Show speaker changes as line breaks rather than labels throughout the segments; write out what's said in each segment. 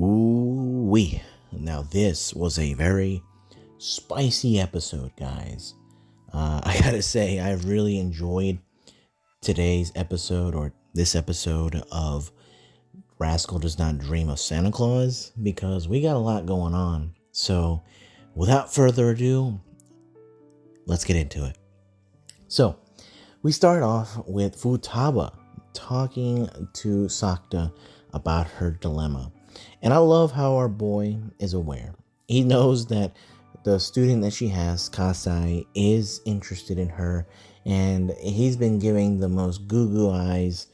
Ooh wee. Now this was a very spicy episode, guys. I gotta say, I really enjoyed today's episode or this episode of Rascal Does Not Dream of Santa Claus because we got a lot going on. So, without further ado, let's get into it. So, we start off with Futaba talking to Sakta about her dilemma. And I love how our boy is aware. He knows that the student that she has, Kasai, is interested in her, and he's been giving the most goo eyes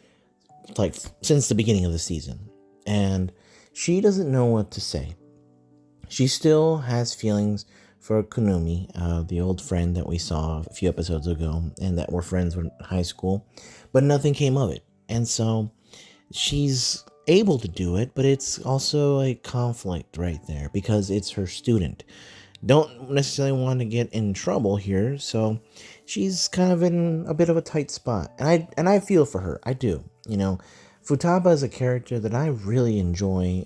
like since the beginning of the season. And she doesn't know what to say. She still has feelings for Kunumi, the old friend that we saw a few episodes ago and that were friends in high school, but nothing came of it. And so she's able to do it, but it's also a conflict right there because it's her student. Don't necessarily want to get in trouble here, so she's kind of in a bit of a tight spot. And I feel for her. I do. Futaba is a character that I really enjoy,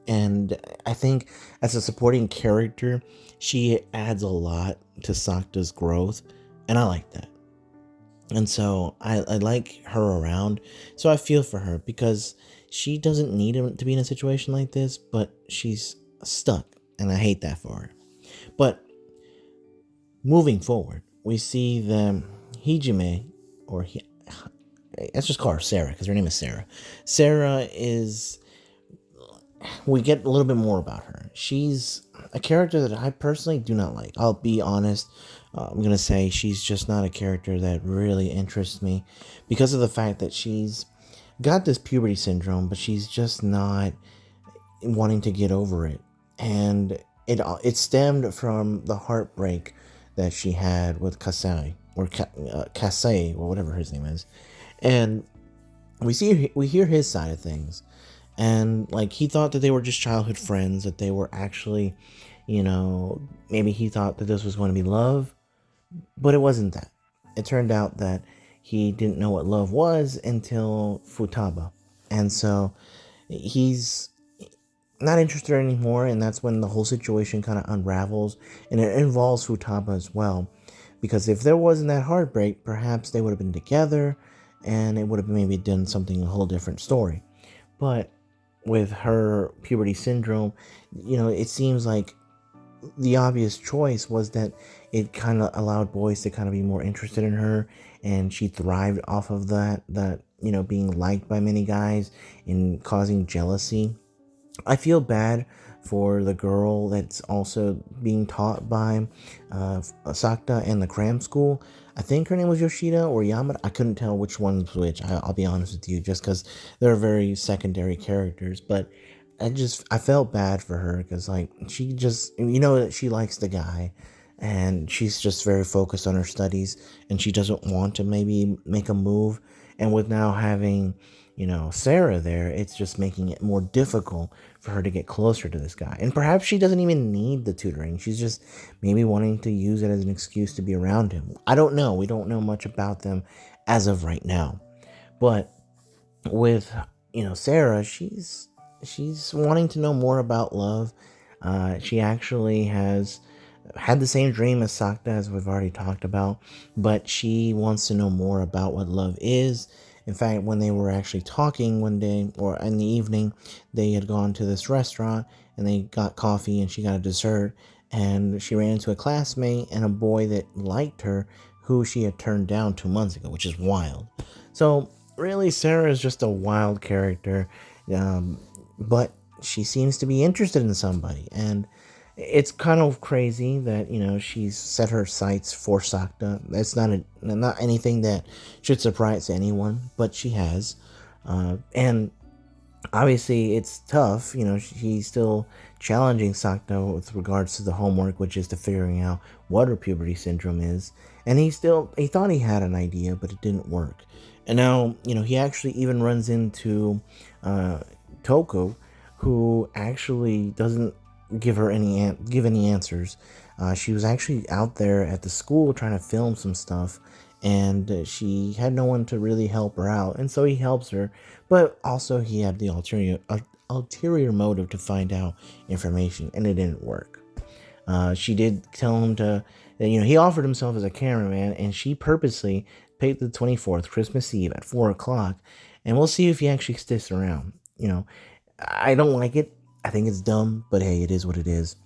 and I think as a supporting character, she adds a lot to Sakta's growth, and I like that. And so I like her around, so I feel for her because she doesn't need to be in a situation like this, but she's stuck, and I hate that for her. But moving forward, we see the Hijime, let's just call her Sarah because her name is Sarah. Sarah is, we get a little bit more about her. She's a character that I personally do not like. I'll be honest. I'm going to say she's just not a character that really interests me because of the fact that she's got this puberty syndrome, but she's just not wanting to get over it. And it stemmed from the heartbreak that she had with Kasai, or Kasei, or whatever his name is. And we hear his side of things. And like he thought that they were just childhood friends, that they were actually, maybe he thought that this was going to be love, but it wasn't that. It turned out that he didn't know what love was until Futaba. And so he's not interested anymore, and that's when the whole situation kind of unravels, and it involves Futaba as well. Because if there wasn't that heartbreak, perhaps they would have been together, and it would have maybe done something a whole different story. But with her puberty syndrome, it seems like the obvious choice was that it kind of allowed boys to kind of be more interested in her, and she thrived off of that being liked by many guys and causing jealousy. I feel bad for the girl that's also being taught by Sakta and the cram school. I think her name was Yoshida or Yamada. I couldn't tell which one was which. I'll be honest with you, just because they're very secondary characters. But I felt bad for her because she just, that she likes the guy, and she's just very focused on her studies, and she doesn't want to maybe make a move. And with now having Sarah there, it's just making it more difficult for her to get closer to this guy. And perhaps she doesn't even need the tutoring. She's just maybe wanting to use it as an excuse to be around him. I don't know. We don't know much about them as of right now. But with, Sarah, she's wanting to know more about love. She actually has had the same dream as Sakta, as we've already talked about, but she wants to know more about what love is. In fact, when they were actually talking one day or in the evening, they had gone to this restaurant and they got coffee and she got a dessert, and she ran into a classmate and a boy that liked her who she had turned down 2 months ago, which is wild. So really, Sarah is just a wild character, but she seems to be interested in somebody, and it's kind of crazy that she's set her sights for Sakta. That's not anything that should surprise anyone, but she has, and obviously it's tough. She's still challenging Sakta with regards to the homework, which is to figuring out what her puberty syndrome is. And he thought he had an idea, but it didn't work. And now he actually even runs into TOUKO, who actually doesn't give any answers. She was actually out there at the school trying to film some stuff, and she had no one to really help her out, and so he helps her. But also he had the ulterior motive to find out information, and it didn't work. She did tell him to, he offered himself as a cameraman, and she purposely picked the 24th, Christmas Eve at 4 o'clock, and we'll see if he actually sticks around. I don't like it. I think it's dumb, but hey, it is what it is.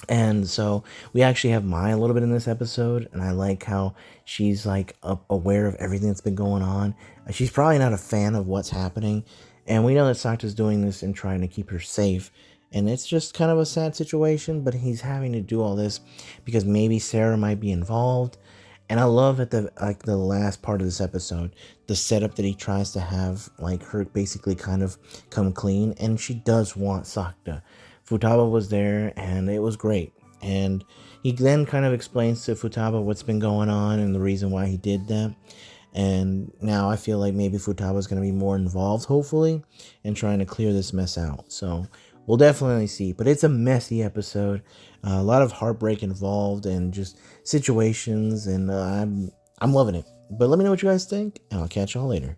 And so we actually have Maya a little bit in this episode, and I like how she's like aware of everything that's been going on. She's probably not a fan of what's happening, and we know that Sakta's doing this and trying to keep her safe. And it's just kind of a sad situation, but he's having to do all this because maybe SARA might be involved. And I love at the last part of this episode, the setup that he tries to have, like, her basically kind of come clean, and she does want Sakta. Futaba was there, and it was great. And he then kind of explains to Futaba what's been going on and the reason why he did that. And now I feel like maybe Futaba is going to be more involved, hopefully, in trying to clear this mess out. So we'll definitely see. But it's a messy episode. A lot of heartbreak involved and just situations. And I'm loving it. But let me know what you guys think, and I'll catch y'all later.